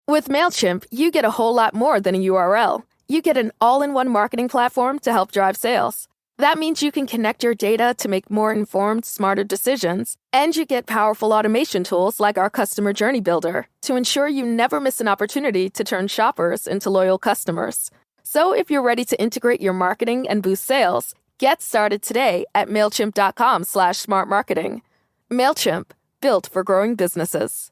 With MailChimp, you get a whole lot more than a URL. You get an all-in-one marketing platform to help drive sales. That means you can connect your data to make more informed, smarter decisions. And you get powerful automation tools like our Customer Journey Builder to ensure you never miss an opportunity to turn shoppers into loyal customers. So if you're ready to integrate your marketing and boost sales, get started today at MailChimp.com/smartmarketing. MailChimp, built for growing businesses.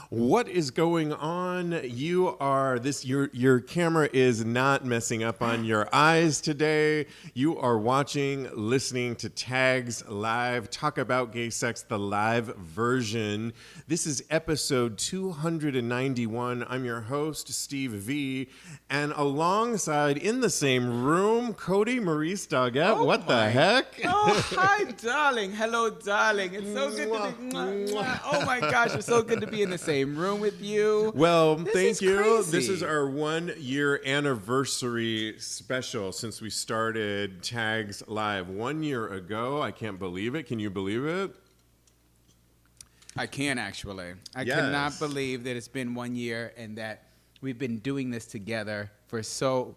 What is going on? Your camera is not messing up on your eyes today. You are listening to Tags Live, Talk About Gay Sex, the live version. This is episode 291. I'm your host, Steve V. And alongside, in the same room, Kodi Maurice Doggette. What the heck? Oh, hi, darling. Hello, darling. It's so good to be... Oh, my gosh. It's so good to be in the same room with you. Well, thank you. Crazy. This is our 1 year anniversary special since we started Tags Live 1 year ago. I can't believe it. Can you believe it? I can, actually. I Yes. cannot believe that it's been 1 year and that we've been doing this together for so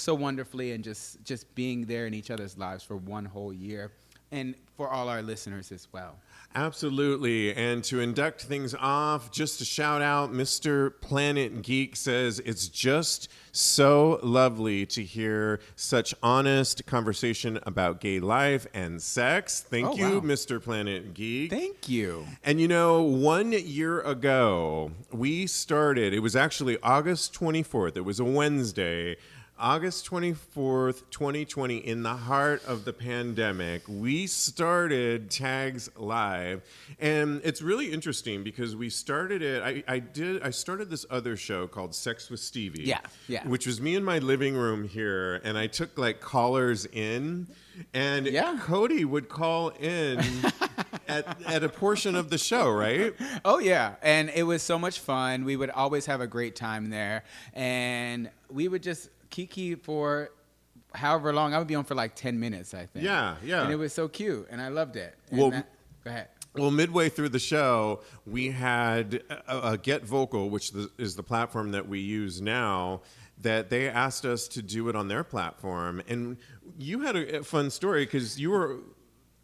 wonderfully and just being there in each other's lives for 1 whole year, and for all our listeners as well. Absolutely. And to induct things off, just a shout out, Mr. Planet Geek says it's just so lovely to hear such honest conversation about gay life and sex. Thank you, wow. Mr. Planet Geek. Thank you. And 1 year ago, we started, it was actually August 24th. It was a Wednesday. August 24th, 2020, in the heart of the pandemic, we started Tags Live. And it's really interesting because we started it, I started this other show called Sex with Stevie. Yeah. Which was me in my living room here, and I took callers in, and Kodi would call in at a portion of the show, right? Oh, yeah. And it was so much fun. We would always have a great time there. And we would just kiki for however long. I would be on for 10 minutes, I think. Yeah. And it was so cute, and I loved it. Well, go ahead. Well, midway through the show, we had a Get Vocal, which is the platform that we use now, that they asked us to do it on their platform. And you had a fun story because you were...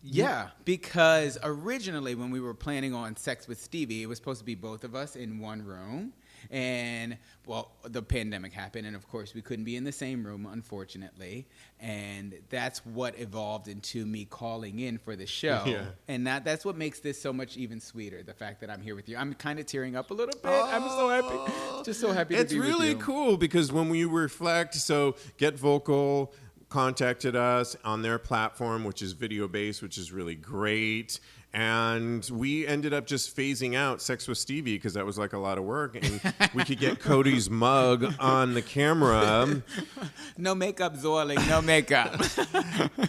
Yeah, because originally when we were planning on Sex with Stevie, it was supposed to be both of us in one room. And, well, the pandemic happened, and, of course, we couldn't be in the same room, unfortunately. And that's what evolved into me calling in for the show. Yeah. And that's what makes this so much even sweeter, the fact that I'm here with you. I'm kind of tearing up a little bit. I'm so happy. Just so happy to be with you. It's really cool because when we reflect, so Get Vocal contacted us on their platform, which is video-based, which is really great. And we ended up just phasing out Sex with Stevie because that was a lot of work. And we could get Kodi's mug on the camera. No makeup, Zorling, no makeup.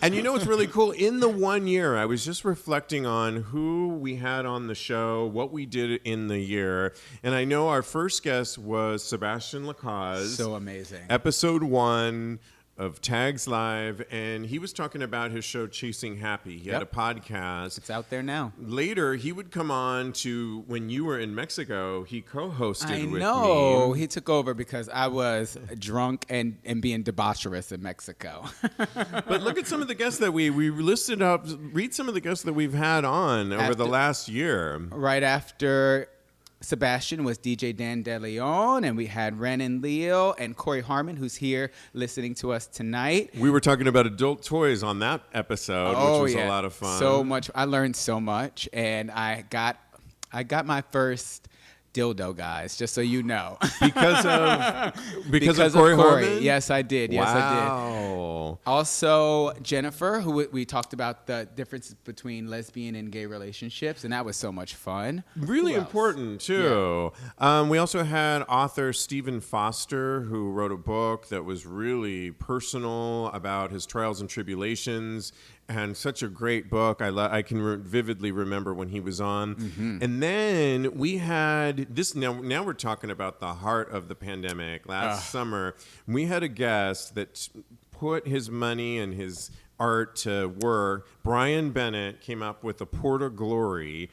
And what's really cool? In the 1 year, I was just reflecting on who we had on the show, what we did in the year. And I know our first guest was Sebastian Lacaze. So amazing. Episode 1 of Tags Live, and he was talking about his show Chasing Happy. He had a podcast. It's out there now. Later, he would come on to, when you were in Mexico, he co-hosted with me. I know. He took over because I was drunk and being debaucherous in Mexico. But look at some of the guests that we listed up. Read some of the guests that we've had on over the last year. Right after Sebastian was DJ Dan DeLeon, and we had Ren and Leo and Corey Harmon, who's here listening to us tonight. We were talking about adult toys on that episode, which was a lot of fun. So much. I learned so much, and I got my first dildo, guys, just so you know. Because of Corey Harmon? Yes, I did. Yes, I did. Also, Jennifer, who we talked about the difference between lesbian and gay relationships, and that was so much fun. Really important, too. Yeah. We also had author Stephen Foster, who wrote a book that was really personal about his trials and tribulations. And such a great book. I can vividly remember when he was on. Mm-hmm. And then we had this. Now we're talking about the heart of the pandemic. Last summer, we had a guest that put his money and his art to work. Brian Bennett came up with a portable glory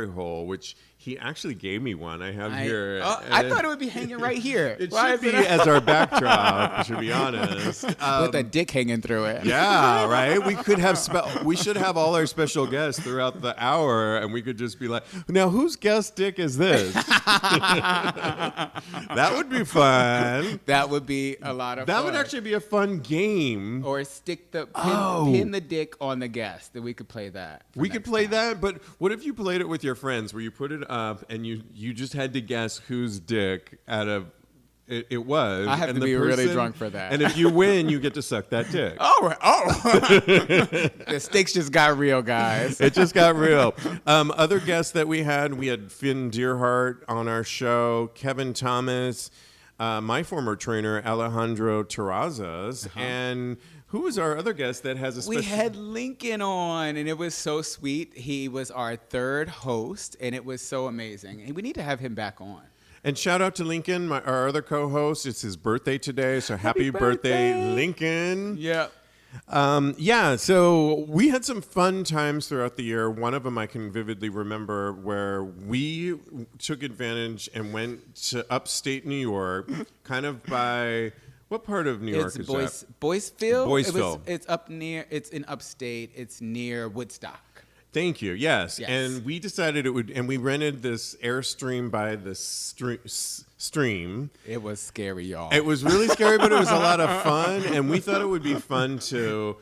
hole, which He actually gave me one. I have here. I thought it would be hanging right here. It should be as our backdrop, to be honest. With a dick hanging through it. Yeah, right? We could have we should have all our special guests throughout the hour, and we could just be like, now whose guest dick is this? That would be fun. That would be a lot of fun. That would actually be a fun game. Or stick pin the dick on the guest. That we could play that. We could play that, but what if you played it with your friends where you put it up and you just had to guess whose dick it was. I have to be really drunk for that. And if you win, you get to suck that dick. Oh. The stakes just got real, guys. It just got real. Other guests that we had Finn Deerhart on our show, Kevin Thomas, my former trainer, Alejandro Terrazas, and who was our other guest that has a special... We had Lincoln on, and it was so sweet. He was our third host, and it was so amazing. And we need to have him back on. And shout out to Lincoln, our other co-host. It's his birthday today, so happy birthday, Lincoln. Yeah. So we had some fun times throughout the year. One of them I can vividly remember where we took advantage and went to upstate New York, kind of by... What part of New York is that? Boyceville. Boyceville. It's in upstate. It's near Woodstock. Thank you. Yes. And we decided and we rented this Airstream by the stream. It was scary, y'all. It was really scary, but it was a lot of fun. And we thought it would be fun to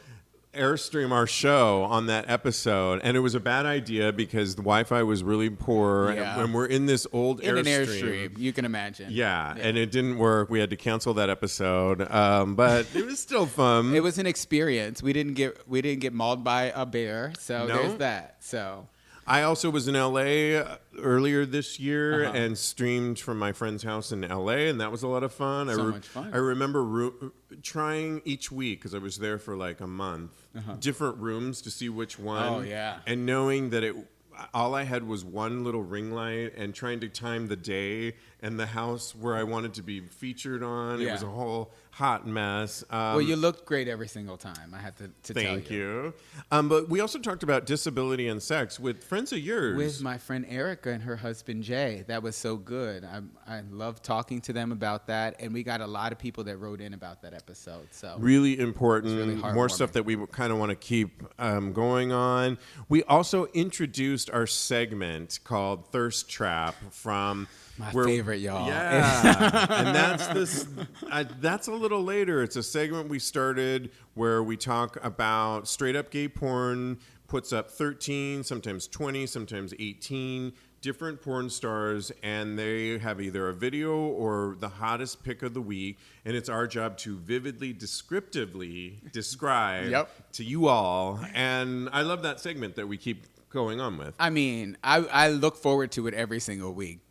Airstream our show on that episode. And it was a bad idea because the Wi-Fi was really poor. Yeah. And we're in this old in Airstream. an Airstream, you can imagine. Yeah, and it didn't work. We had to cancel that episode. But it was still fun. It was an experience. We didn't get mauled by a bear. So there's that. So I also was in LA earlier this year and streamed from my friend's house in LA, and that was a lot of fun. Much fun. I remember trying each week, because I was there for like a month, different rooms to see which one. Oh, yeah. And knowing that all I had was one little ring light and trying to time the day and the house where I wanted to be featured on. Yeah. It was a whole hot mess. Well, you looked great every single time. I had to tell you. Thank you. But we also talked about disability and sex with friends of yours. With my friend Erica and her husband Jay. That was so good. I love talking to them about that. And we got a lot of people that wrote in about that episode. So really important. Really more stuff that we kind of want to keep going on. We also introduced our segment called Thirst Trap from... My favorite, y'all. Yeah. And that's a little later. It's a segment we started where we talk about straight up gay porn, puts up 13, sometimes 20, sometimes 18 different porn stars, and they have either a video or the hottest pick of the week, and it's our job to vividly, descriptively describe to you all. And I love that segment that we keep going on with. I mean, I look forward to it every single week.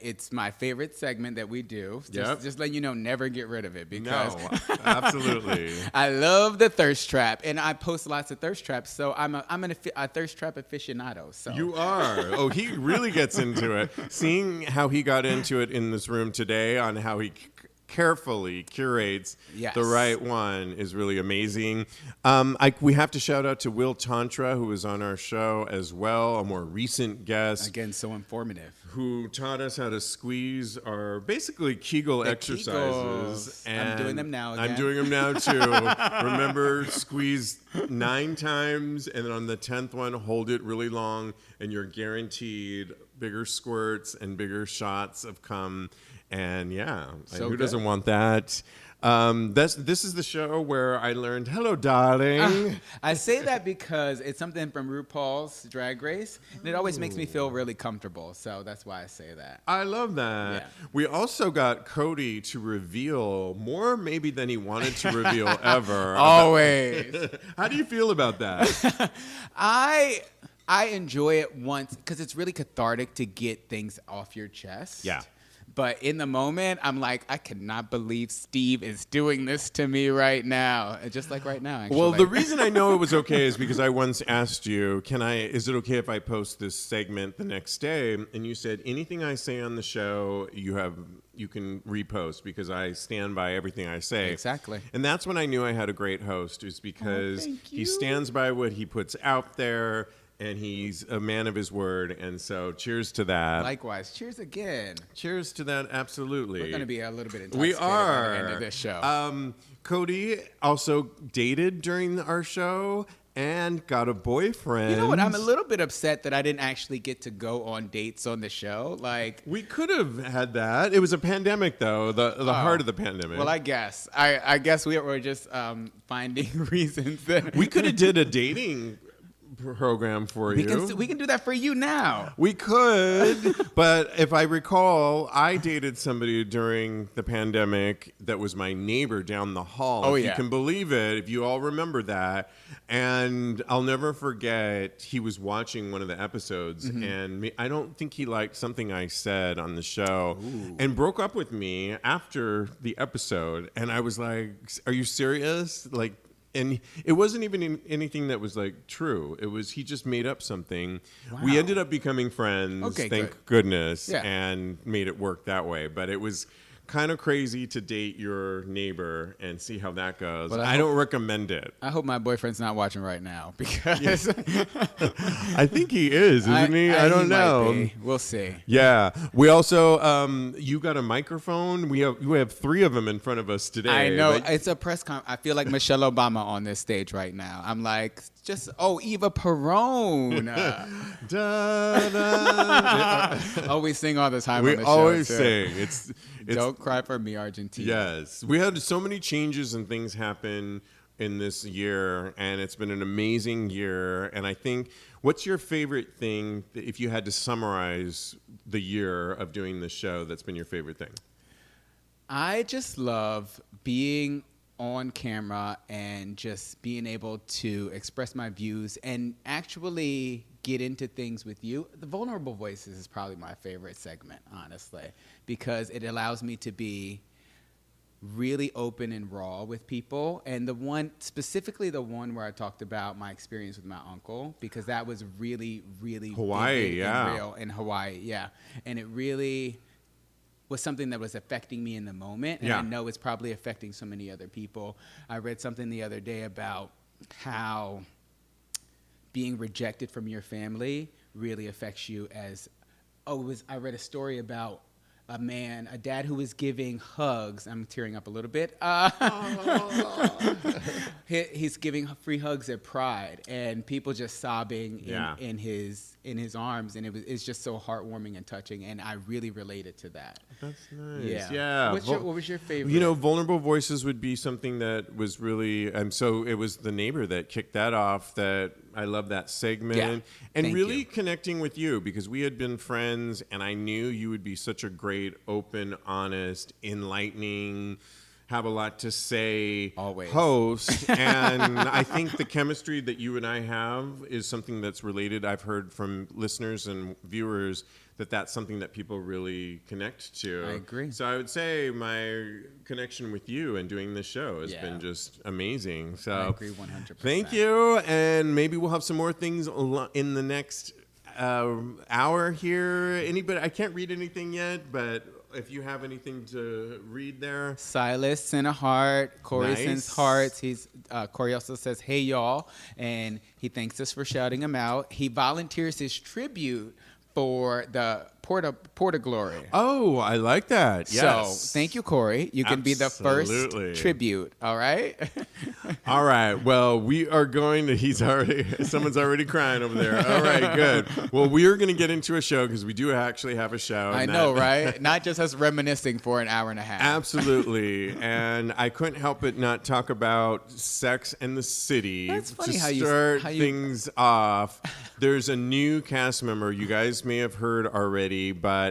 It's my favorite segment that we do. Just letting you know, never get rid of it because absolutely. I love the thirst trap, and I post lots of thirst traps. So I'm a thirst trap aficionado. So you are. Oh, he really gets into it. Seeing how he got into it in this room today on how he carefully curates the right one is really amazing. We have to shout out to Will Tantra, who was on our show as well, a more recent guest. Again, so informative. Who taught us how to squeeze our basically Kegel exercises. And I'm doing them now again. I'm doing them now too. Remember, squeeze 9 times, and then on the 10th one, hold it really long, and you're guaranteed bigger squirts and bigger shots of cum. And who doesn't want that? This is the show where I learned, hello, darling. I say that because it's something from RuPaul's Drag Race, and it always makes me feel really comfortable. So that's why I say that. I love that. Yeah. We also got Kodi to reveal more maybe than he wanted to reveal ever. Always. How do you feel about that? I enjoy it once because it's really cathartic to get things off your chest. Yeah. But in the moment, I'm like, I cannot believe Steve is doing this to me right now. Just like right now, actually. Well, the reason I know it was okay is because I once asked you, is it okay if I post this segment the next day? And you said, anything I say on the show, you can repost because I stand by everything I say. Exactly. And that's when I knew I had a great host, is because he stands by what he puts out there. and he's a man of his word. And so cheers to that. Likewise. Cheers again. Cheers to that. Absolutely. We're going to be a little bit intoxicated We are. by the end of this show. Kodi also dated during our show and got a boyfriend. You know what? I'm a little bit upset that I didn't actually get to go on dates on the show. Like, we could have had that. It was a pandemic, though, the heart of the pandemic. Well, I guess. I guess we were just finding reasons that we could have did a dating program for you. We can do that for you now. We could, but if I recall, I dated somebody during the pandemic that was my neighbor down the hall. Oh, if yeah. you can believe it, if you all remember that. And I'll never forget, he was watching one of the episodes, and I don't think he liked something I said on the show, and broke up with me after the episode. And I was like, "Are you serious?" Like, and it wasn't even anything that was like true. It was, he just made up something. Wow. We ended up becoming friends, Okay, thank goodness, Yeah. and made it work that way. But it was kind of crazy to date your neighbor and see how that goes. Well, I don't recommend it. I hope my boyfriend's not watching right now because I think he is, isn't he? I don't he might know. be. We'll see. Yeah. We also, you got a microphone. We have 3 of them in front of us today. I know. But It's a press conference. I feel like Michelle Obama on this stage right now. I'm like, Eva Perón. da, da. We sing all the time We on the show. always too. sing. It's Don't cry for me, Argentina. Yes. We had so many changes and things happen in this year, and it's been an amazing year. And I think, what's your favorite thing, if you had to summarize the year of doing this show, that's been your favorite thing? I just love being on camera and just being able to express my views and actually get into things with you. The Vulnerable Voices is probably my favorite segment, honestly, because it allows me to be really open and raw with people. And specifically the one where I talked about my experience with my uncle, because that was really, really Hawaii, vivid yeah. and real in Hawaii, yeah. And it really was something that was affecting me in the moment, and Yeah. I know it's probably affecting so many other people. I read something the other day about how being rejected from your family really affects you I read a story about a dad who was giving hugs. I'm tearing up a little bit. He's giving free hugs at Pride, and people just sobbing in his arms, and it's just so heartwarming and touching, and I really related to that. That's nice. Yeah. Yeah. What was your favorite? You know, Vulnerable Voices would be something that was really, so it was the neighbor that kicked that off. That I love that segment. Yeah. And Thank really you. connecting with you, because we had been friends, and I knew you would be such a great, open, honest, enlightening, have a lot to say Always. host. And I think the chemistry that you and I have is something that's related. I've heard from listeners and viewers that that's something that people really connect to. I agree. So I would say my connection with you and doing this show has been just amazing. So I agree 100%. Thank you. And maybe we'll have some more things in the next hour here. Anybody? I can't read anything yet, but if you have anything to read there. Silas sent a heart. Corey Nice. sends hearts. Corey also says, "Hey y'all," and he thanks us for shouting him out. He volunteers his tribute for the Porta Glory. Oh, I like that. Yes. So thank you, Corey. You can be the Absolutely. first tribute. All right. All right. Well, we are going to, someone's already crying over there. All right, good. Well, we are going to get into a show because we do actually have a show. I know, right? Not just us reminiscing for an hour and a half. Absolutely. And I couldn't help but not talk about Sex and the City. That's funny to how you- start how you- things off. There's a new cast member you guys may have heard already, what's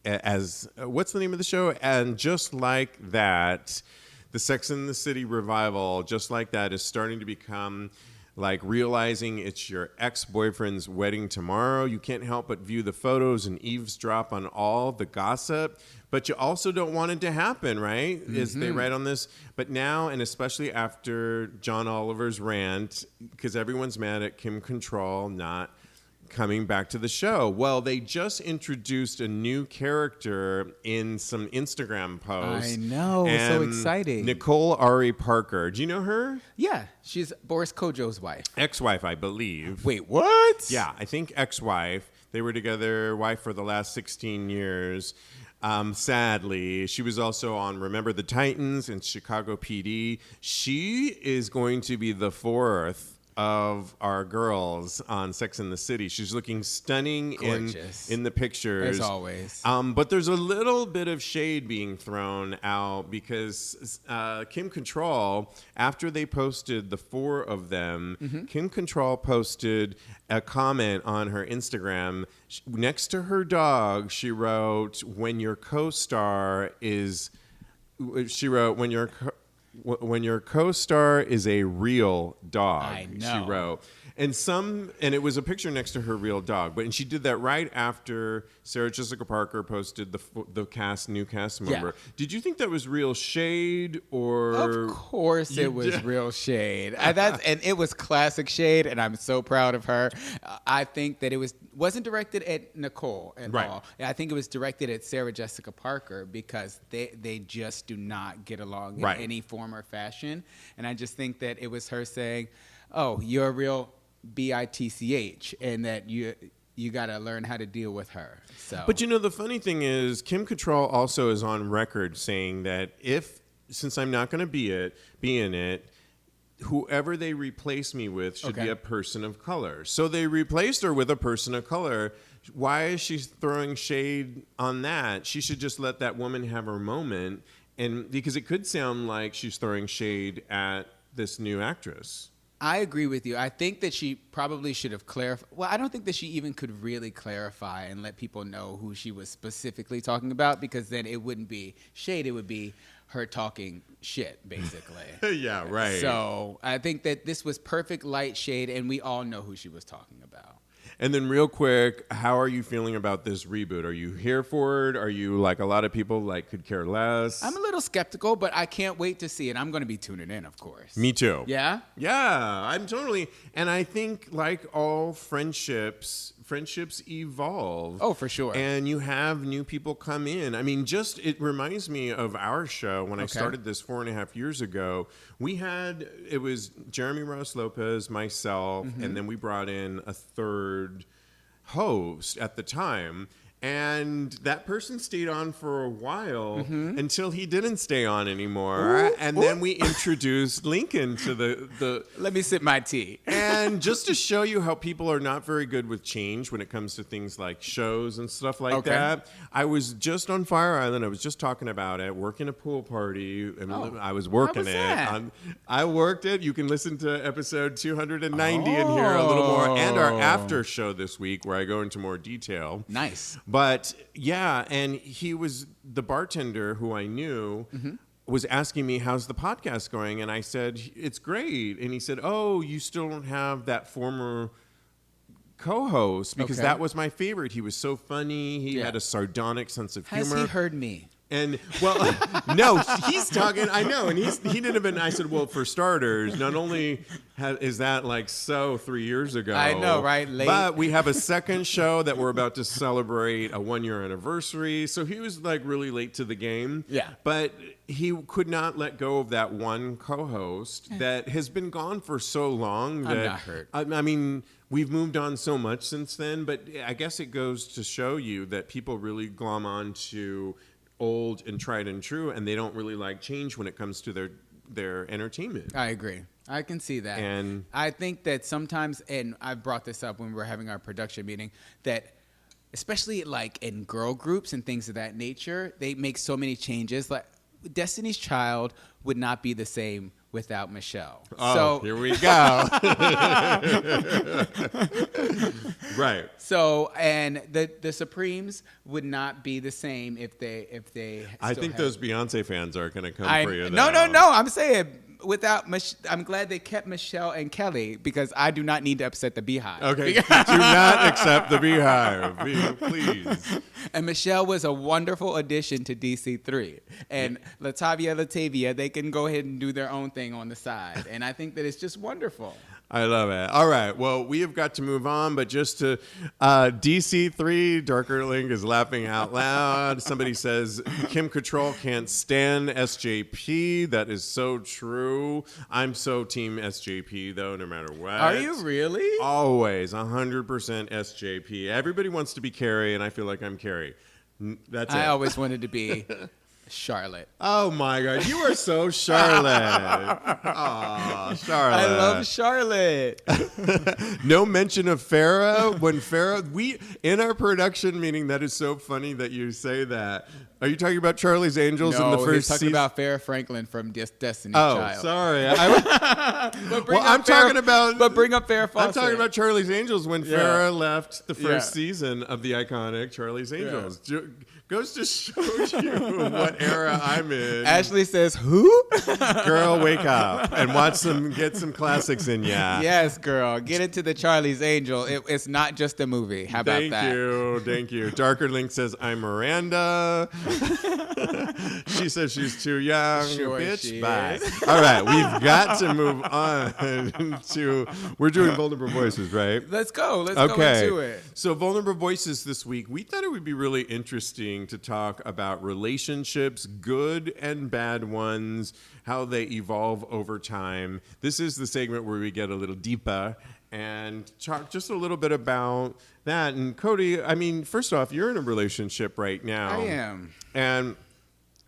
the name of the show? And just like that, the Sex and the City revival, just like that, is starting to become like realizing it's your ex-boyfriend's wedding tomorrow. You can't help but view the photos and eavesdrop on all the gossip, but you also don't want it to happen, right? As they write on this. But now, and especially after John Oliver's rant, because everyone's mad at Kim Cattrall not coming back to the show. Well, they just introduced a new character in some Instagram posts. I know, so exciting. Nicole Ari Parker. Do you know her? Yeah, she's Boris Kodjoe's wife. Ex-wife, I believe. Wait, what? Yeah, I think ex-wife. They were together, wife for the last 16 years. Sadly, she was also on Remember the Titans and Chicago PD. She is going to be the fourth of our girls on Sex and the City. She's looking stunning in the pictures. As always. But there's a little bit of shade being thrown out because Kim Cattrall, after they posted the four of them, Kim Cattrall posted a comment on her Instagram. Next to her dog, she wrote, when your co-star is a real dog, I know. she wrote. And it was a picture next to her real dog. And she did that right after Sarah Jessica Parker posted the new cast member. Yeah. Did you think that was real shade or? Of course it was real shade. And it was classic shade, and I'm so proud of her. I think that it wasn't directed at Nicole at all. I think it was directed at Sarah Jessica Parker because they just do not get along in any form or fashion. And I just think that it was her saying, oh, you're a real bitch, and that you got to learn how to deal with her. So, but the funny thing is, Kim Cattrall also is on record saying that since I'm not going to be in it, whoever they replace me with should be a person of color. So they replaced her with a person of color. Why is she throwing shade on that? She should just let that woman have her moment, and because it could sound like she's throwing shade at this new actress. I agree with you. I think that she probably should have clarified. Well, I don't think that she even could really clarify and let people know who she was specifically talking about, because then it wouldn't be shade. It would be her talking shit, basically. Yeah, right. So I think that this was perfect light shade, and we all know who she was talking about. And then real quick, how are you feeling about this reboot? Are you here for it? Are you like a lot of people could care less? I'm a little skeptical, but I can't wait to see it. I'm going to be tuning in, of course. Me too. Yeah? Yeah, I'm totally. And I think like all friendships evolve. Oh, for sure. And you have new people come in. I mean, it reminds me of our show when I started this 4.5 years ago. It was Jeremy Ross Lopez, myself, and then we brought in a third host at the time. And that person stayed on for a while until he didn't stay on anymore. And then we introduced Lincoln to the Let me sip my tea. And just to show you how people are not very good with change when it comes to things like shows and stuff like that. I was just on Fire Island. I was just talking about it, working a pool party. And I was working it. I worked it. You can listen to episode 290 and hear a little more. And our after show this week where I go into more detail. Nice. But yeah, and he was the bartender who I knew was asking me, how's the podcast going? And I said, it's great. And he said, oh, you still don't have that former co-host, because that was my favorite. He was so funny. He had a sardonic sense of humor. Has he heard me? And well, no, he's talking. I know, and he didn't have been. I said, well, for starters, not only is that 3 years ago. I know, right? Late. But we have a second show that we're about to celebrate a 1-year anniversary. So he was really late to the game. Yeah. But he could not let go of that one co-host that has been gone for so long. I'm not hurt. I mean, we've moved on so much since then. But I guess it goes to show you that people really glom on to old and tried and true, and they don't really like change when it comes to their entertainment. I agree. I can see that. And I think that sometimes, and I brought this up when we were having our production meeting, that especially in girl groups and things of that nature, they make so many changes. Like Destiny's Child would not be the same without Michelle. Oh, so, here we go. Right. So, and the Supremes would not be the same if they. I think those Beyonce fans are going to come for you. No. I'm saying without. I'm glad they kept Michelle and Kelly, because I do not need to upset the Beehive. Okay. Do not accept the Beehive, please. And Michelle was a wonderful addition to DC3. And Latavia, they can go ahead and do their own thing on the side. And I think that it's just wonderful. I love it. All right. Well, we have got to move on, but just to DC3, Darker Link is laughing out loud. Somebody says Kim Cattrall can't stand SJP. That is so true. I'm so team SJP, though, no matter what. Are you really? Always 100% SJP. Everybody wants to be Carrie, and I feel like I'm Carrie. That's it. I always wanted to be Charlotte. Oh my God, you are so Charlotte. Oh, Charlotte. I love Charlotte. No mention of Farrah. When Farrah, we in our production meeting, that is so funny that you say that. Are you talking about Charlie's Angels in the first he's talking season? about Farrah Franklin from Destiny's Oh, Child. sorry. I'm talking about. But bring up Farrah Fawcett. I'm talking about Charlie's Angels when Farrah left the first season of the iconic Charlie's Angels. Yeah. Goes to show you what era I'm in. Ashley says, who? Girl, wake up and get some classics in ya. Yes, girl. Get into the Charlie's Angel. It's not just a movie. How about that? Thank you. Darker Link says, I'm Miranda. She says she's too young. Sure Bitch, bye. All right, we've got to move on to, we're doing Vulnerable Voices, right? Let's go. Let's go into it. So Vulnerable Voices this week, we thought it would be really interesting to talk about relationships, good and bad ones, how they evolve over time. This is the segment where we get a little deeper and talk just a little bit about that. And Kodi, I mean, first off, you're in a relationship right now. I am. And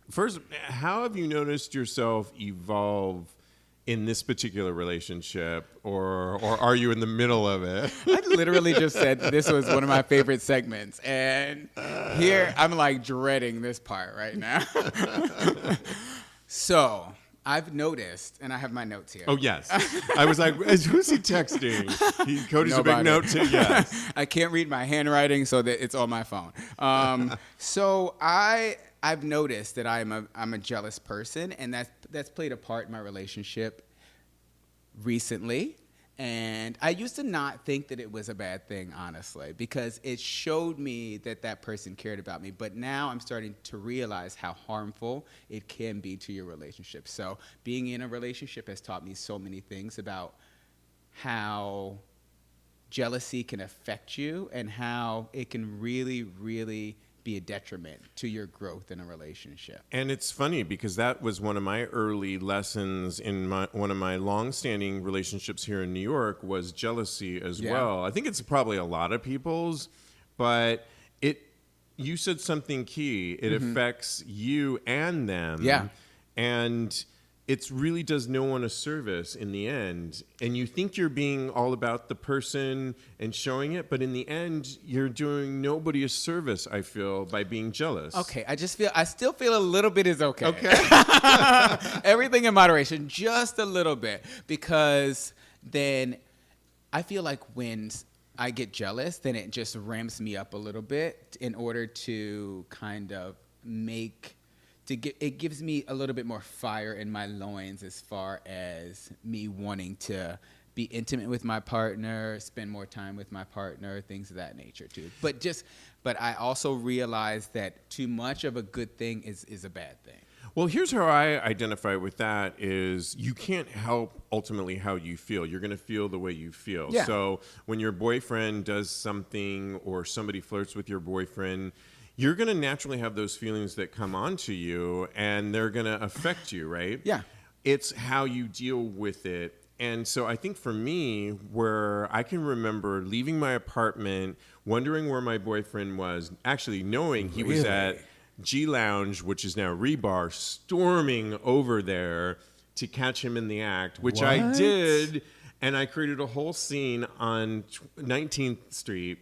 first, how have you noticed yourself evolve in this particular relationship, or are you in the middle of it? I literally just said this was one of my favorite segments, and here I'm like dreading this part right now. So I've noticed, and I have my notes here. Oh, yes. I was like, who's he texting? Cody's Nobody. a big note too. Yes. I can't read my handwriting, so that it's on my phone. So I've noticed that I'm a jealous person, and that's played a part in my relationship recently. And I used to not think that it was a bad thing, honestly, because it showed me that person cared about me. But now I'm starting to realize how harmful it can be to your relationship. So being in a relationship has taught me so many things about how jealousy can affect you and how it can really, really be a detriment to your growth in a relationship. And it's funny because that was one of my early lessons in one of my long-standing relationships here in New York was jealousy as well. I think it's probably a lot of people's, but you said something key. It affects you and them. Yeah. And it really does no one a service in the end. And you think you're being all about the person and showing it, but in the end, you're doing nobody a service, I feel, by being jealous. Okay, I still feel a little bit is okay. Everything in moderation, just a little bit. Because then I feel like when I get jealous, then it just ramps me up a little bit in order to kind of it gives me a little bit more fire in my loins as far as me wanting to be intimate with my partner, spend more time with my partner, things of that nature too. But I also realize that too much of a good thing is a bad thing. Well, here's how I identify with that is you can't help ultimately how you feel. You're going to feel the way you feel. Yeah. So when your boyfriend does something or somebody flirts with your boyfriend, you're going to naturally have those feelings that come onto you, and they're going to affect you, right? Yeah. It's how you deal with it. And so I think for me, where I can remember leaving my apartment, wondering where my boyfriend was, actually knowing he was at G Lounge, which is now Rebar, storming over there to catch him in the act, which I did, and I created a whole scene on 19th Street.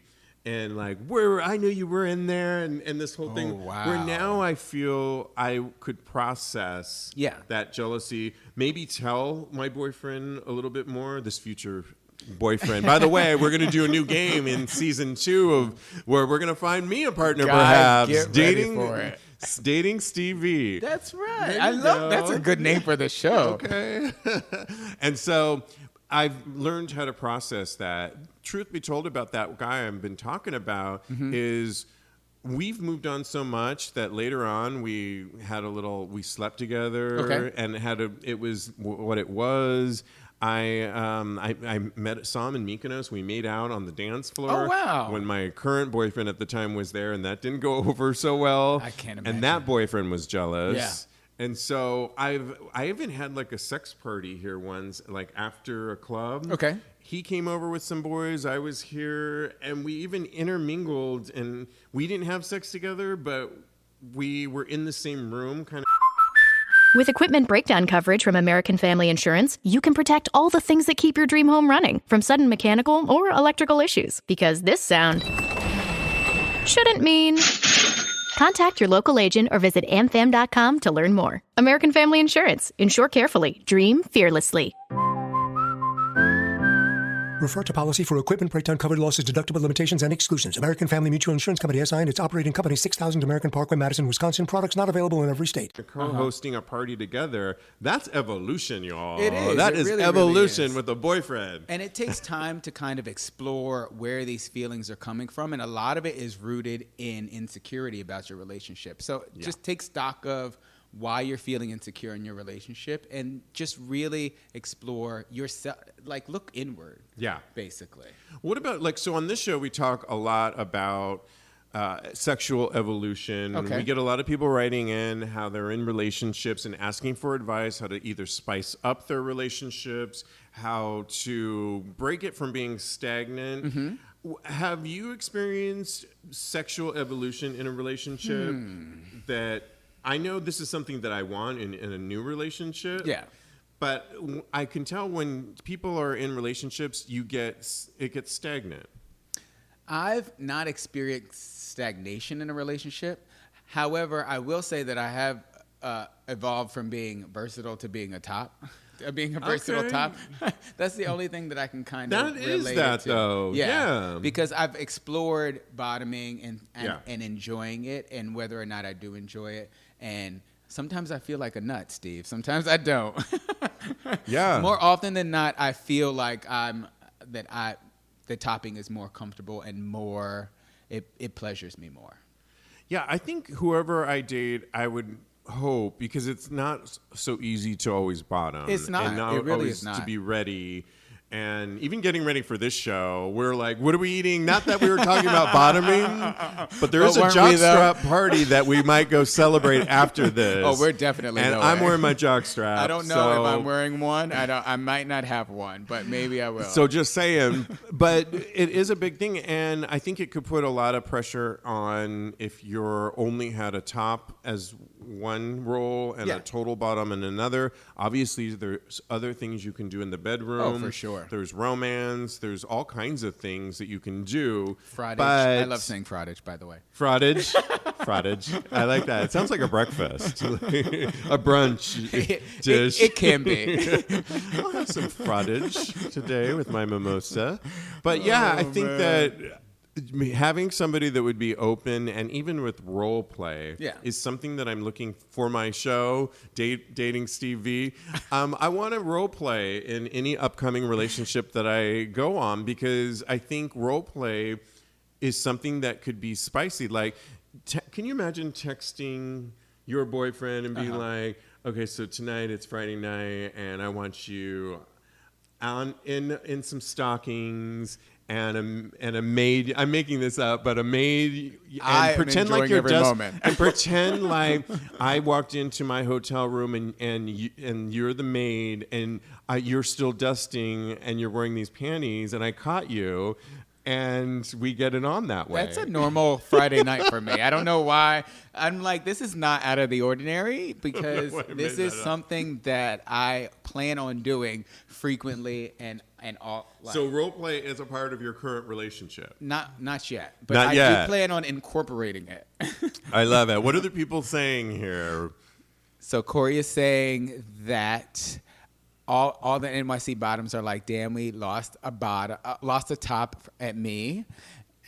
And like, I knew you were in there, and this whole thing. Where now I feel I could process that jealousy. Maybe tell my boyfriend a little bit more. This future boyfriend. By the way, we're going to do a new game in season 2 of where we're going to find me a partner, perhaps. Get ready for it. Dating Stevie. That's right. I love. That's a good name for the show. Okay. And so I've learned how to process that. Truth be told about that guy I've been talking about is we've moved on so much that later on we slept together and it was what it was. I saw him in Mykonos. We made out on the dance floor. Oh, wow. When my current boyfriend at the time was there, and that didn't go over so well. I can't imagine. And that boyfriend was jealous. Yeah. And so I even had like a sex party here once, like after a club. Okay. He came over with some boys. I was here, and we even intermingled, and we didn't have sex together, but we were in the same room, kind of. With equipment breakdown coverage from American Family Insurance, you can protect all the things that keep your dream home running, from sudden mechanical or electrical issues. Because this sound shouldn't mean... Contact your local agent or visit amfam.com to learn more. American Family Insurance. Insure carefully. Dream fearlessly. Refer to policy for equipment breakdown covered losses, deductible limitations, and exclusions. American Family Mutual Insurance Company, SI, and its operating company, 6000 American Parkway, Madison, Wisconsin. Products not available in every state. Co-hosting a party together, that's evolution, y'all. It is. That It is really, evolution really is. with a boyfriend. And it takes time to kind of explore where these feelings are coming from. And a lot of it is rooted in insecurity about your relationship. So just take stock of why you're feeling insecure in your relationship and just really explore yourself. Like, look inward. Yeah. Basically. What about, like, so on this show, we talk a lot about sexual evolution. Okay. We get a lot of people writing in how they're in relationships and asking for advice, how to either spice up their relationships, how to break it from being stagnant. Mm-hmm. Have you experienced sexual evolution in a relationship that... I know this is something that I want in a new relationship. Yeah. But I can tell when people are in relationships, it gets stagnant. I've not experienced stagnation in a relationship. However, I will say that I have evolved from being versatile to being a top. Being a versatile top. That's the only thing that I can kind of relate is that, to. though. Yeah. Because I've explored bottoming and enjoying it, and whether or not I do enjoy it. And sometimes I feel like a nut, Steve. Sometimes I don't. Yeah. More often than not, I feel like the topping is more comfortable and more. It pleasures me more. Yeah, I think whoever I date, I would hope, because it's not so easy to always bottom. It's not. And It really always is not. to be ready. And even getting ready for this show, we're like, what are we eating? Not that we were talking about bottoming, but there is a jockstrap party that we might go celebrate after this. Oh, we're definitely And going. I'm wearing my jockstrap. I don't know if I'm wearing one. I might not have one, but maybe I will. So just saying, but it is a big thing, and I think it could put a lot of pressure on if you're only had a top as one role and a total bottom in another. Obviously, there's other things you can do in the bedroom. Oh, for sure. There's romance. There's all kinds of things that you can do. Fraudage. But I love saying fraudage, by the way. Fraudage. Fraudage. I like that. It sounds like a breakfast. A brunch dish. It can be. I'll have some fraudage today with my mimosa. But yeah, I think that having somebody that would be open, and even with role play, is something that I'm looking for my show, Dating Steve V. I want to role play in any upcoming relationship that I go on, because I think role play is something that could be spicy. Like, can you imagine texting your boyfriend and being like, okay, so tonight it's Friday night, and I want you in some stockings and a maid. I'm making this up, but a maid, and pretend like you're and pretend like I walked into my hotel room and you're the maid, and you're still dusting and you're wearing these panties, and I caught you. And we get it on that way. That's a normal Friday night for me. I don't know why. I'm like, this is not out of the ordinary, because this is something that I plan on doing frequently and all. Like, so role play is a part of your current relationship? Not yet, but I do plan on incorporating it. I love it. What are the people saying here? So Corey is saying that all the NYC bottoms are like, damn, we lost a top at me.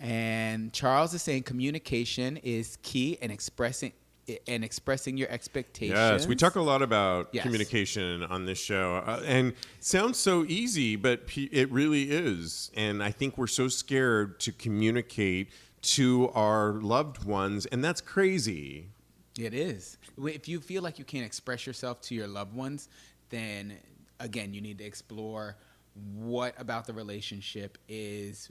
And Charles is saying communication is key in expressing your expectations. Yes, we talk a lot about communication on this show, and it sounds so easy, but it really is. And I think we're so scared to communicate to our loved ones, and that's crazy. It is. If you feel like you can't express yourself to your loved ones, then again, you need to explore what about the relationship is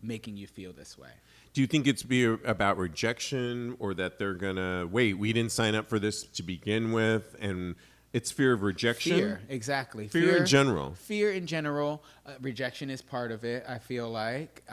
making you feel this way. Do you think it's about rejection, or that they're gonna wait? We didn't sign up for this to begin with, and it's fear of rejection. Fear, exactly. Fear in general. Fear in general. Rejection is part of it. I feel like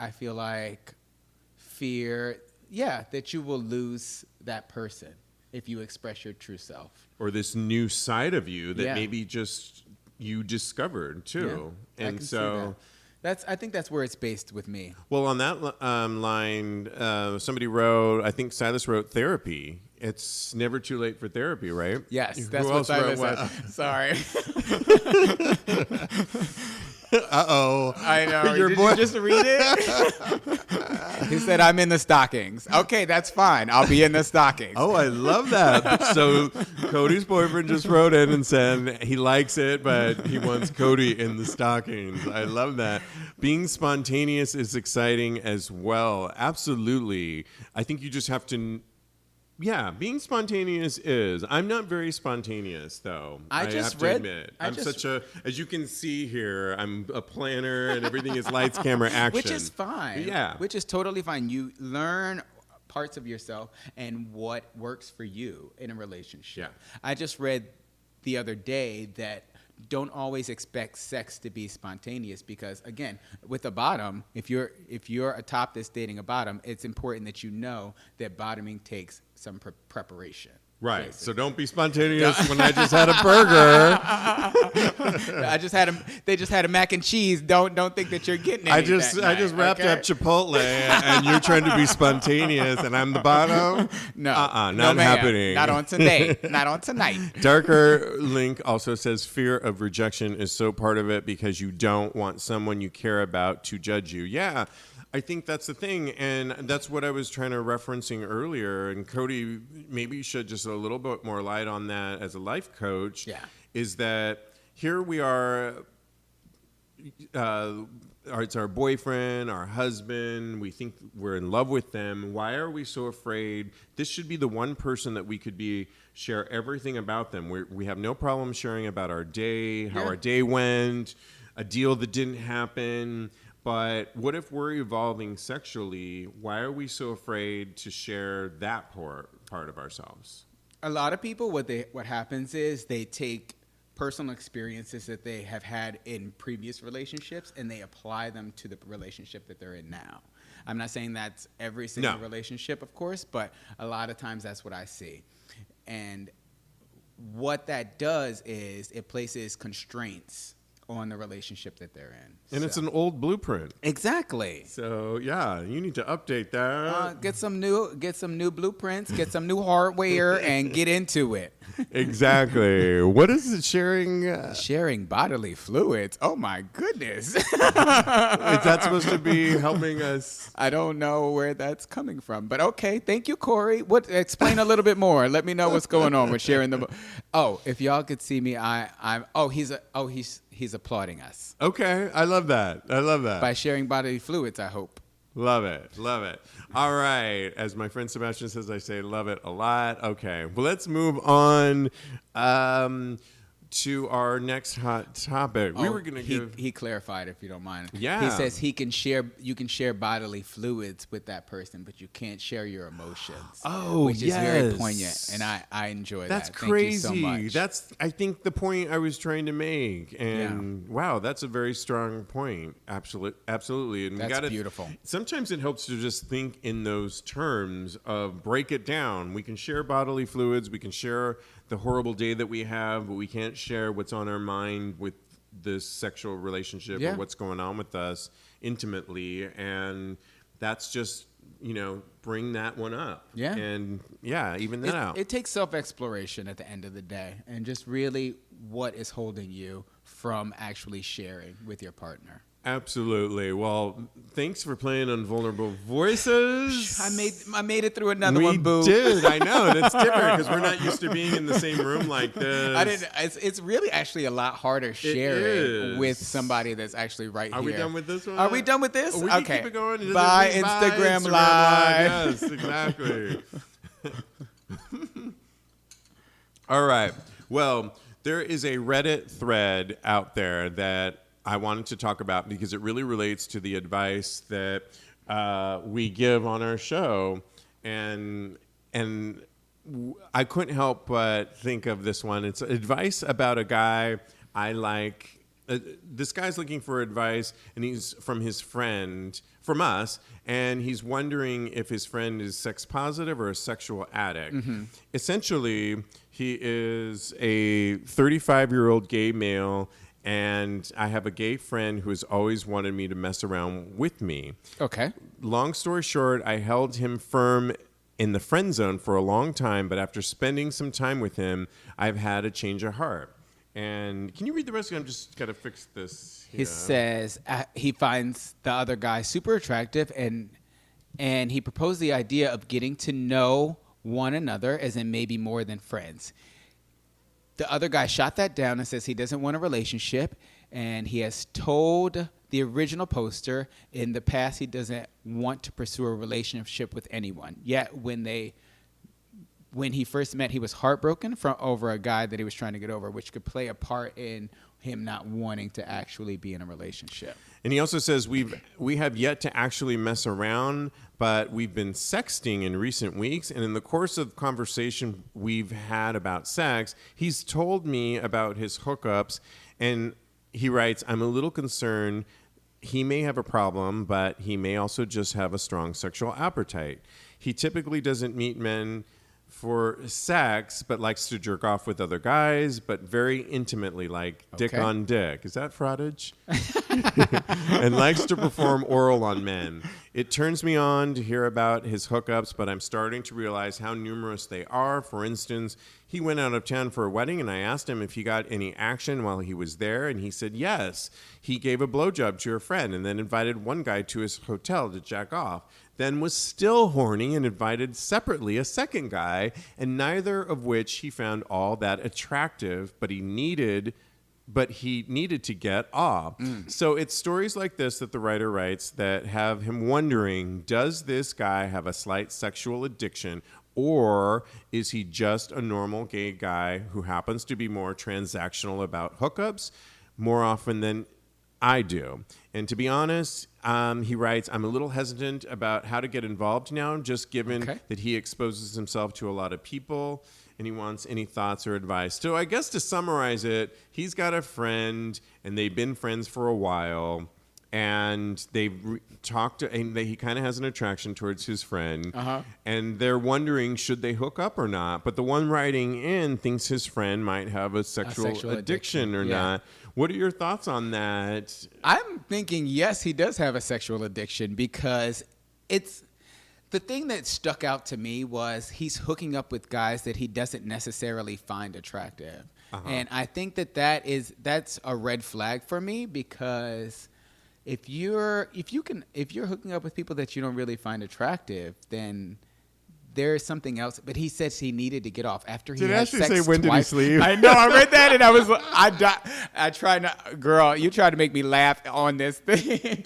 fear, that you will lose that person if you express your true self, or this new side of you that maybe just you discovered too. Yeah, and so I think that's where it's based with me. Well, on that line, somebody wrote, I think Silas wrote, therapy. It's never too late for therapy, right? Yes, that's what Silas said. Sorry. Uh-oh. I know. Your Did boy- you just read it? He said, I'm in the stockings. Okay, that's fine. I'll be in the stockings. Oh, I love that. So Cody's boyfriend just wrote in and said he likes it, but he wants Kodi in the stockings. I love that. Being spontaneous is exciting as well. Absolutely. I think you just have to... Yeah, being spontaneous is. I'm not very spontaneous, though. I have to admit. I'm such a, as you can see here, I'm a planner and everything is lights, camera, action. Which is fine. Yeah. Which is totally fine. You learn parts of yourself and what works for you in a relationship. Yeah. I just read the other day that don't always expect sex to be spontaneous, because again, with a bottom, if you're a top that's dating a bottom, it's important that you know that bottoming takes some preparation. Right. Basically. So don't be spontaneous when I just had a burger. They just had a mac and cheese. Don't think that you're getting anything. I just wrapped up Chipotle and you're trying to be spontaneous and I'm the bottom? No. Not happening. Not on today. Not on tonight. Darker Link also says fear of rejection is so part of it because you don't want someone you care about to judge you. Yeah. I think that's the thing, and that's what I was trying to referencing earlier, and Kodi maybe shed just a little bit more light on that as a life coach, is that here we are, it's our boyfriend, our husband, we think we're in love with them. Why are we so afraid? This should be the one person that we could share everything about them. We have no problem sharing about our day, how our day went, a deal that didn't happen. But what if we're evolving sexually? Why are we so afraid to share that part of ourselves? A lot of people, what happens is they take personal experiences that they have had in previous relationships and they apply them to the relationship that they're in now. I'm not saying that's every single relationship, of course, but a lot of times that's what I see. And what that does is it places constraints on the relationship that they're in. And it's an old blueprint. Exactly. So yeah, you need to update that. Get some new blueprints, get some new hardware, and get into it. Exactly. What is it sharing? Sharing bodily fluids. Oh my goodness. Is that supposed to be helping us? I don't know where that's coming from, but okay. Thank you, Corey. Explain a little bit more. Let me know what's going on with sharing the. Oh, if y'all could see me, he's applauding us. Okay, I love that. By sharing bodily fluids, I hope. Love it. All right. As my friend Sebastian says, I say love it a lot. Okay. Well, let's move on to our next hot topic. We were going to He clarified, if you don't mind. Yeah. He says you can share bodily fluids with that person, but you can't share your emotions. Oh, which is very poignant, and I enjoy that's that. Crazy. Thank you so much. That's, I think, the point I was trying to make. And wow, that's a very strong point. Absolutely. And that's beautiful. Sometimes it helps to just think in those terms of break it down. We can share bodily fluids. We can share the horrible day that we have, but we can't share what's on our mind with this sexual relationship or what's going on with us intimately. And that's just, bring that one up. Yeah. And even that out. It takes self-exploration at the end of the day, and just really what is holding you from actually sharing with your partner. Absolutely. Well, thanks for playing on Vulnerable Voices. I made it through another one, boo. We did. I know. And it's different because we're not used to being in the same room like this. It's really actually a lot harder sharing with somebody that's actually right here. Are we done with this one? Are we done with this? We okay. can keep it going. Bye, Instagram Live. Yes, exactly. All right. Well, There is a Reddit thread out there that I wanted to talk about because it really relates to the advice that we give on our show, and I couldn't help but think of this one. It's advice about a guy I like. This guy's looking for advice, and he's from his friend, from us, and he's wondering if his friend is sex positive or a sexual addict. Mm-hmm. Essentially, he is a 35-year-old gay male, and I have a gay friend who has always wanted me to mess around with me. Okay. Long story short, I held him firm in the friend zone for a long time, but after spending some time with him, I've had a change of heart. And can you read the rest? I'm just got to fix this. He says he finds the other guy super attractive, and he proposed the idea of getting to know one another, as in maybe more than friends. The other guy shot that down and says he doesn't want a relationship, and he has told the original poster in the past he doesn't want to pursue a relationship with anyone. Yet when he first met, he was heartbroken over a guy that he was trying to get over, which could play a part in him not wanting to actually be in a relationship. And he also says we have yet to actually mess around, but we've been sexting in recent weeks. And in the course of conversation we've had about sex, he's told me about his hookups. And he writes, I'm a little concerned. He may have a problem, but he may also just have a strong sexual appetite. He typically doesn't meet men for sex, but likes to jerk off with other guys, but very intimately, like dick on dick. Is that frottage? And likes to perform oral on men. It turns me on to hear about his hookups, but I'm starting to realize how numerous they are. For instance, he went out of town for a wedding, and I asked him if he got any action while he was there, and he said yes. He gave a blowjob to a friend and then invited one guy to his hotel to jack off. Then was still horny and invited separately a second guy, and neither of which he found all that attractive, but he needed to get off. So it's stories like this that the writer writes that have him wondering, does this guy have a slight sexual addiction, or is he just a normal gay guy who happens to be more transactional about hookups more often than I do? And to be honest, he writes, I'm a little hesitant about how to get involved now, just given that he exposes himself to a lot of people, and he wants any thoughts or advice. So I guess to summarize it, he's got a friend, and they've been friends for a while, and they've talked to, and he kind of has an attraction towards his friend, and they're wondering, should they hook up or not? But the one writing in thinks his friend might have a sexual addiction or not. What are your thoughts on that? I'm thinking, yes, he does have a sexual addiction, because it's the thing that stuck out to me was he's hooking up with guys that he doesn't necessarily find attractive. And I think that's a red flag for me, because if you're hooking up with people that you don't really find attractive, then there's something else. But he says he needed to get off after he had sex twice. When did he sleep? I know, I read that, and I was like, I tried not, girl, you tried to make me laugh on this thing.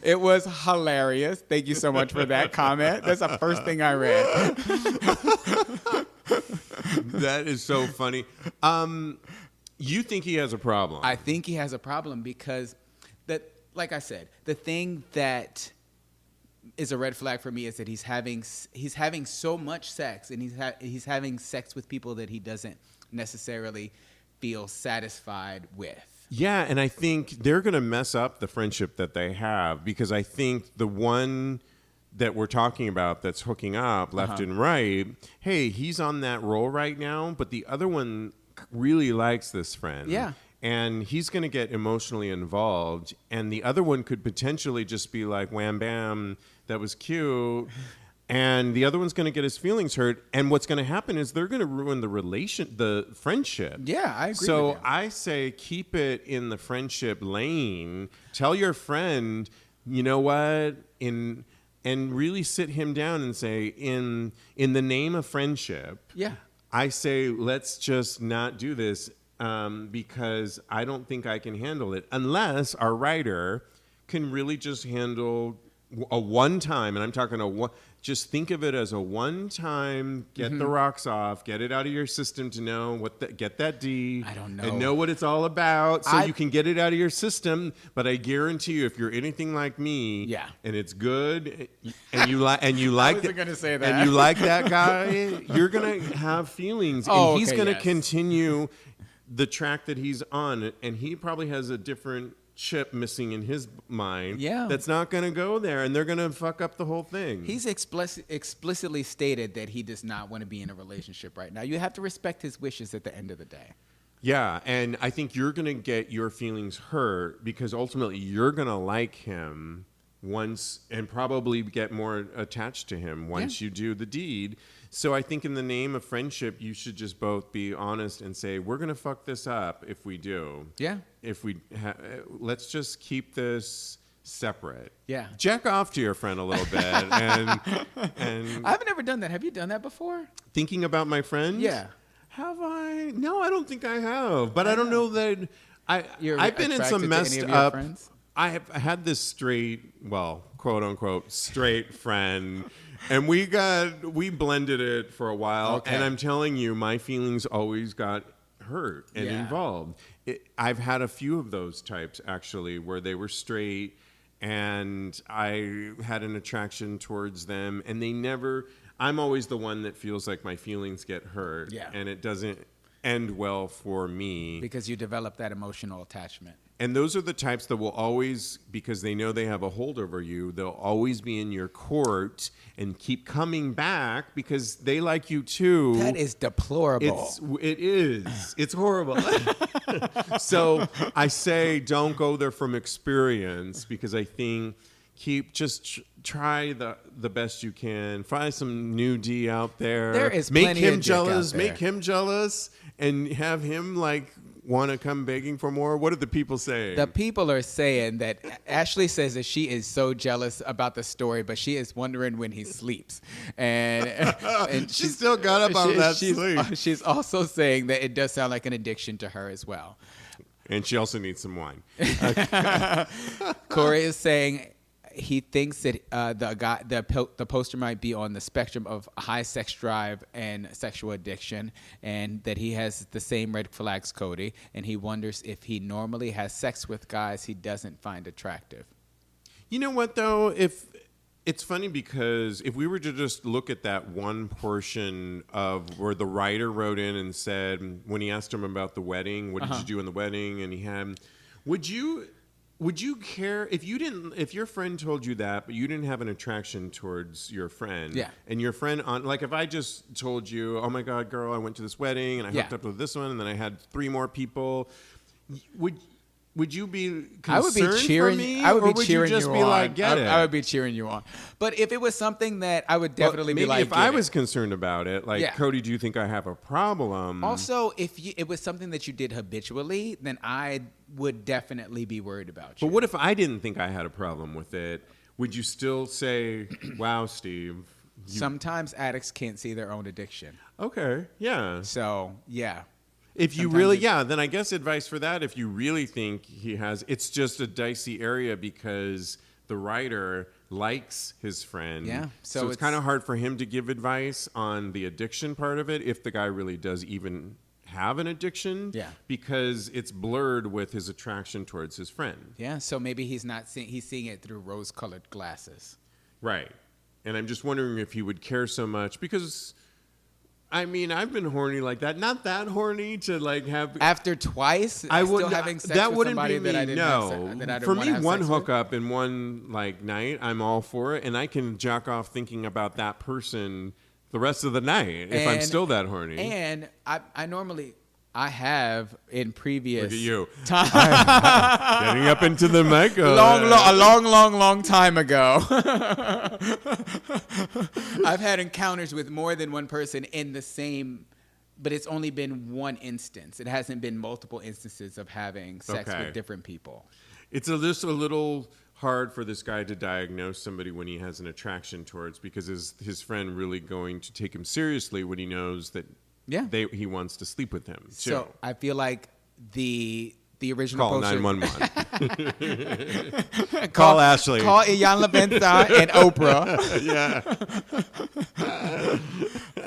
It was hilarious. Thank you so much for that comment. That's the first thing I read. That is so funny. You think he has a problem? I think he has a problem because like I said, the thing that is a red flag for me is that he's having so much sex, and he's having sex with people that he doesn't necessarily feel satisfied with. Yeah, and I think they're going to mess up the friendship that they have, because I think the one that we're talking about that's hooking up left and right, hey, he's on that roll right now, but the other one really likes this friend. Yeah. And he's going to get emotionally involved, and the other one could potentially just be like, wham, bam, that was cute. And the other one's going to get his feelings hurt. And what's going to happen is they're going to ruin the friendship. Yeah, I agree So with you. I say keep it in the friendship lane. Tell your friend, you know what, and really sit him down and say, in the name of friendship, I say, let's just not do this. Because I don't think I can handle it unless our writer can really just handle a one time, and I'm talking just think of it as a one-time, get the rocks off, get it out of your system to know get that D. I don't know. And know what it's all about so you can get it out of your system. But I guarantee you, if you're anything like me, and it's good, and you like I wasn't gonna say that. and you like that guy, you're gonna have feelings, and he's gonna continue the track that he's on, and he probably has a different chip missing in his mind that's not going to go there, and they're going to fuck up the whole thing. He's explicitly stated that he does not want to be in a relationship right now. You have to respect his wishes at the end of the day. Yeah, and I think you're going to get your feelings hurt because ultimately you're going to like him once and probably get more attached to him once you do the deed. So I think in the name of friendship, you should just both be honest and say, we're going to fuck this up if we do. Yeah. If we let's just keep this separate. Yeah. Jack off to your friend a little bit. and I've never done that. Have you done that before? Thinking about my friend? Yeah. Have I? No, I don't think I have. But I don't know that I've been in some messed up. Friends? I have had this straight, well, quote unquote, straight friend. And we blended it for a while. Okay. And I'm telling you, my feelings always got hurt and involved. I've had a few of those types, actually, where they were straight and I had an attraction towards them. And I'm always the one that feels like my feelings get hurt. Yeah. And it doesn't end well for me. Because you develop that emotional attachment. And those are the types that will always, because they know they have a hold over you, they'll always be in your court and keep coming back because they like you too. That is deplorable. It is. It's horrible. So I say don't go there from experience because I think try the best you can. Find some new D out there. There is plenty of dick out there. Make him jealous and have him want to come begging for more? What are the people saying? The people are saying that Ashley says that she is so jealous about the story, but she is wondering when he sleeps. And she's still got up on that sleep. She's also saying that it does sound like an addiction to her as well. And she also needs some wine. Corey is saying he thinks that the poster might be on the spectrum of high sex drive and sexual addiction, and that he has the same red flags Kodi, and he wonders if he normally has sex with guys he doesn't find attractive. You know what, though? It's funny because if we were to just look at that one portion of where the writer wrote in and said, when he asked him about the wedding, what did you do in the wedding? And he had, would you care if your friend told you that, but you didn't have an attraction towards your friend? Yeah. And your friend if I just told you, oh my God, girl, I went to this wedding and I hooked up with this one and then I had 3 more people, would you be concerned I would be cheering, for me? I would be or would cheering you just you be on. like, get it? I would be cheering you on. But if it was something that I would definitely be like, if I was concerned about it, Kodi, do you think I have a problem? Also, if it was something that you did habitually, then I would definitely be worried about you. But what if I didn't think I had a problem with it? Would you still say, wow, Steve? Sometimes addicts can't see their own addiction. Okay, yeah. So, yeah. If you really, then I guess advice for that, if you really think he has, it's just a dicey area because the writer likes his friend. Yeah. So it's kind of hard for him to give advice on the addiction part of it if the guy really does even have an addiction. Yeah. Because it's blurred with his attraction towards his friend. Yeah. So maybe he's seeing it through rose-colored glasses. Right. And I'm just wondering if he would care so much because, I mean, I've been horny like that. Not that horny to have. After twice, still having sex that with wouldn't somebody be me. That I didn't no. have, that I for didn't me, have one sex hookup in one night, I'm all for it, and I can jack off thinking about that person the rest of the night if I'm still that horny. And I have in previous. Look at you. Getting up into the mic. A long time ago. I've had encounters with more than one person in the same, but it's only been one instance. It hasn't been multiple instances of having sex with different people. It's just a little hard for this guy to diagnose somebody when he has an attraction towards, because is his friend really going to take him seriously when he knows that he wants to sleep with him too. So I feel like the original call poster. 911. Call Ashley. Call Iyanla Benson and Oprah.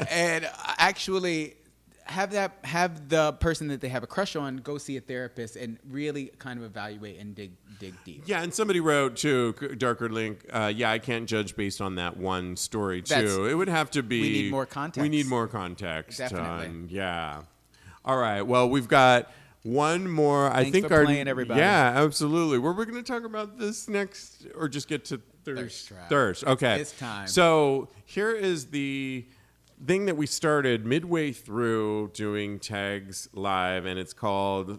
And actually have the person that they have a crush on go see a therapist and really kind of evaluate and dig deep. Yeah, and somebody wrote too, Darker Link. I can't judge based on that one story too. It would have to be. We need more context. We need more context. Definitely. Yeah. All right. Well, we've got one more. Thanks for playing, everybody. Yeah, absolutely. We're going to talk about this next, or just get to thirst. Thirst. Okay. It's time. So here is the thing that we started midway through doing Tags Live, and it's called,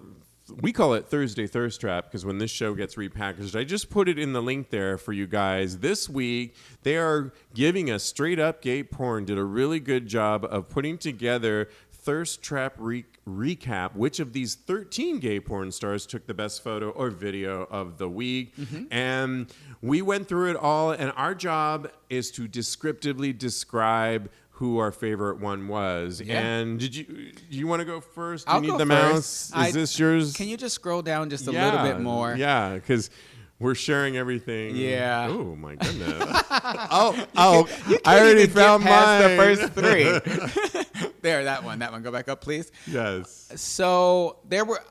we call it Thursday Thirst Trap, because when this show gets repackaged, I just put it in the link there for you guys. This week, they are giving us straight up gay porn, did a really good job of putting together Thirst Trap recap, which of these 13 gay porn stars took the best photo or video of the week. And we went through it all, and our job is to descriptively describe who our favorite one was. Yeah. And do you want to go first? Do you need the mouse? Is this yours? Can you just scroll down just a little bit more? Yeah, because we're sharing everything. Yeah. Oh, my goodness. I already found mine. The first three. There, that one. Go back up, please. Yes. So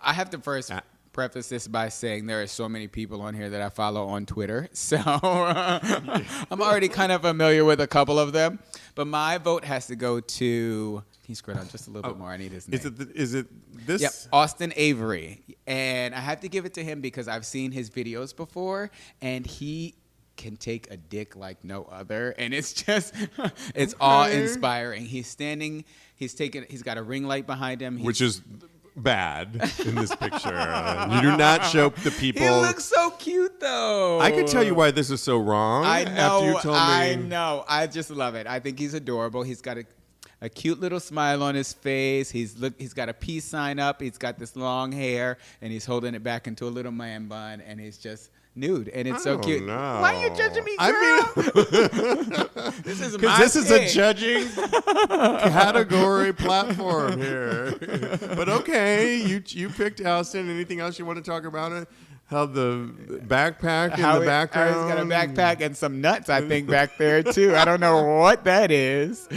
I have to first preface this by saying there are so many people on here that I follow on Twitter. So I'm already kind of familiar with a couple of them. But my vote has to go to, can you scroll down just a little bit more? I need his name. Is it this? Yep, Austin Avery. And I have to give it to him because I've seen his videos before, and he can take a dick like no other. And it's just, it's awe-inspiring. He's got a ring light behind him. Which is bad in this picture. You do not show the people. He looks so cute, though. I can tell you why this is so wrong. I know. After you told me. I know. I just love it. I think he's adorable. He's got a cute little smile on his face. He's got a peace sign up. He's got this long hair, and he's holding it back into a little man bun, and he's just nude, and it's so cute. No. Why are you judging me, girl? I mean, this is a judging category platform here. But okay, you picked Austin. Anything else you want to talk about it? How the backpack in the background? He's got a backpack and some nuts, I think, back there, too. I don't know what that is.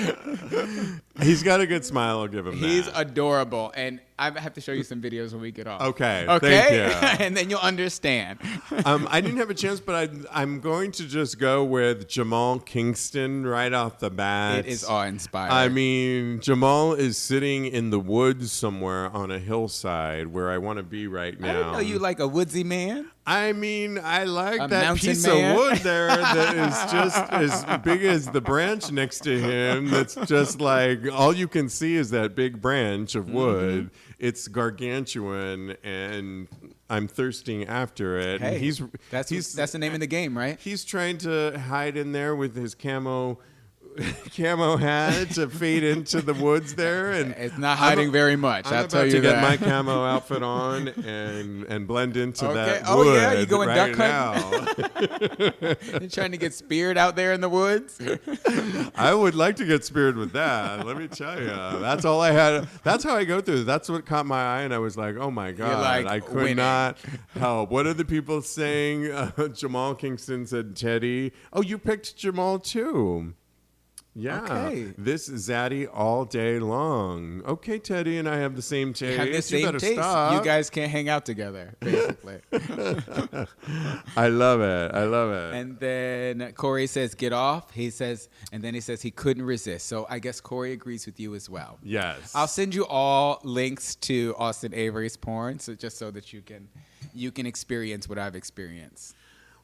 He's got a good smile. I'll give him that. He's adorable. And I have to show you some videos when we get off. Okay? Thank you. And then you'll understand. I didn't have a chance, but I'm going to just go with Jamal Kingston right off the bat. It is awe-inspiring. I mean, Jamal is sitting in the woods somewhere on a hillside where I want to be right now. I didn't know you like a woodsy man. I mean, I like a that piece of wood there that is just as big as the branch next to him. That's just like, all you can see is that big branch of wood. It's gargantuan, and I'm thirsting after it. Hey, and that's the name of the game, right? He's trying to hide in there with his camo hat to fade into the woods there, and it's not hiding very much. I'll tell you that. I'm about to get my camo outfit on and blend into that wood. Oh yeah, you going right duck hunting? You're trying to get speared out there in the woods? I would like to get speared with that. Let me tell you, that's all I had. That's how I go through. That's what caught my eye, and I was like, oh my god, I could not help. What are the people saying? Jamal Kingston said Teddy. Oh, you picked Jamal too. Yeah, okay. This is Zaddy all day long. Okay, Teddy and I have the same taste. Have the same taste. Stop. You guys can't hang out together, basically. I love it. And then Corey says, get off. He says he couldn't resist. So I guess Corey agrees with you as well. Yes. I'll send you all links to Austin Avery's porn, so just so that you can experience what I've experienced.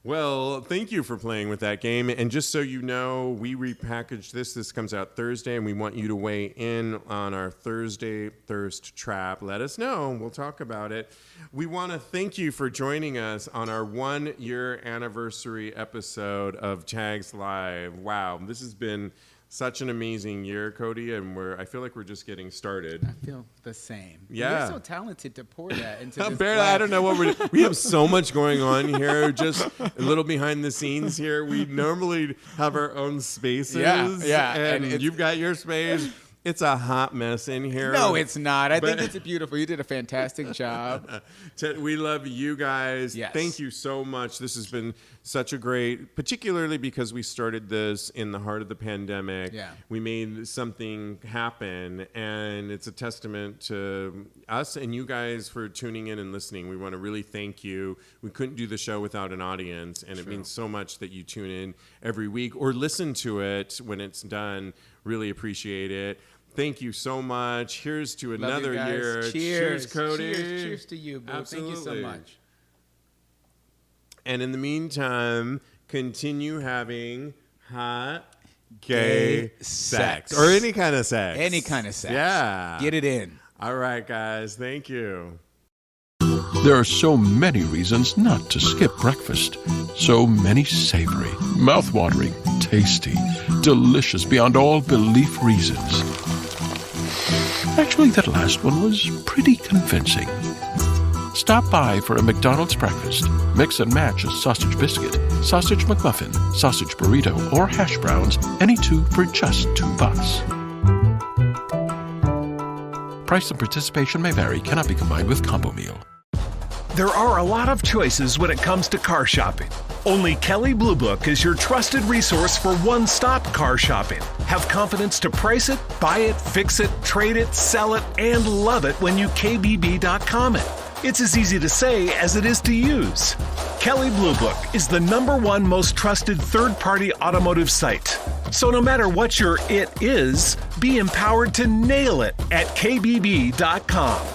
Well, thank you for playing with that game. And just so you know, we repackaged this. This comes out Thursday, and we want you to weigh in on our Thursday Thirst Trap. Let us know. We'll talk about it. We want to thank you for joining us on our 1-year anniversary episode of Tags Live. Wow, this has been such an amazing year, Kodi, and I feel like we're just getting started. I feel the same. Yeah. You're so talented to pour that into this. Barely, I don't know what we have so much going on here, just a little behind the scenes here. We normally have our own spaces. Yeah. And you've got your space. It's a hot mess in here. No, it's not. I think it's beautiful. You did a fantastic job. We love you guys. Yes. Thank you so much. This has been such a great, particularly because we started this in the heart of the pandemic. Yeah. We made something happen, and it's a testament to us and you guys for tuning in and listening. We want to really thank you. We couldn't do the show without an audience, and it means so much that you tune in every week or listen to it when it's done. Really appreciate it. Thank you so much. Here's to another year. Cheers, Kodi. Cheers to you, boo. Absolutely. Thank you so much. And in the meantime, continue having hot gay sex. Or any kind of sex. Any kind of sex. Yeah. Get it in. All right, guys. Thank you. There are so many reasons not to skip breakfast. So many savory, mouth-watering, tasty, delicious beyond all belief reasons. Actually, that last one was pretty convincing. Stop by for a McDonald's breakfast. Mix and match a sausage biscuit, sausage McMuffin, sausage burrito, or hash browns, any two for just $2. Price and participation may vary, cannot be combined with combo meal. There are a lot of choices when it comes to car shopping. Only Kelley Blue Book is your trusted resource for one-stop car shopping. Have confidence to price it, buy it, fix it, trade it, sell it, and love it when you KBB.com it. It's as easy to say as it is to use. Kelley Blue Book is the #1 most trusted third-party automotive site. So no matter what your it is, be empowered to nail it at KBB.com.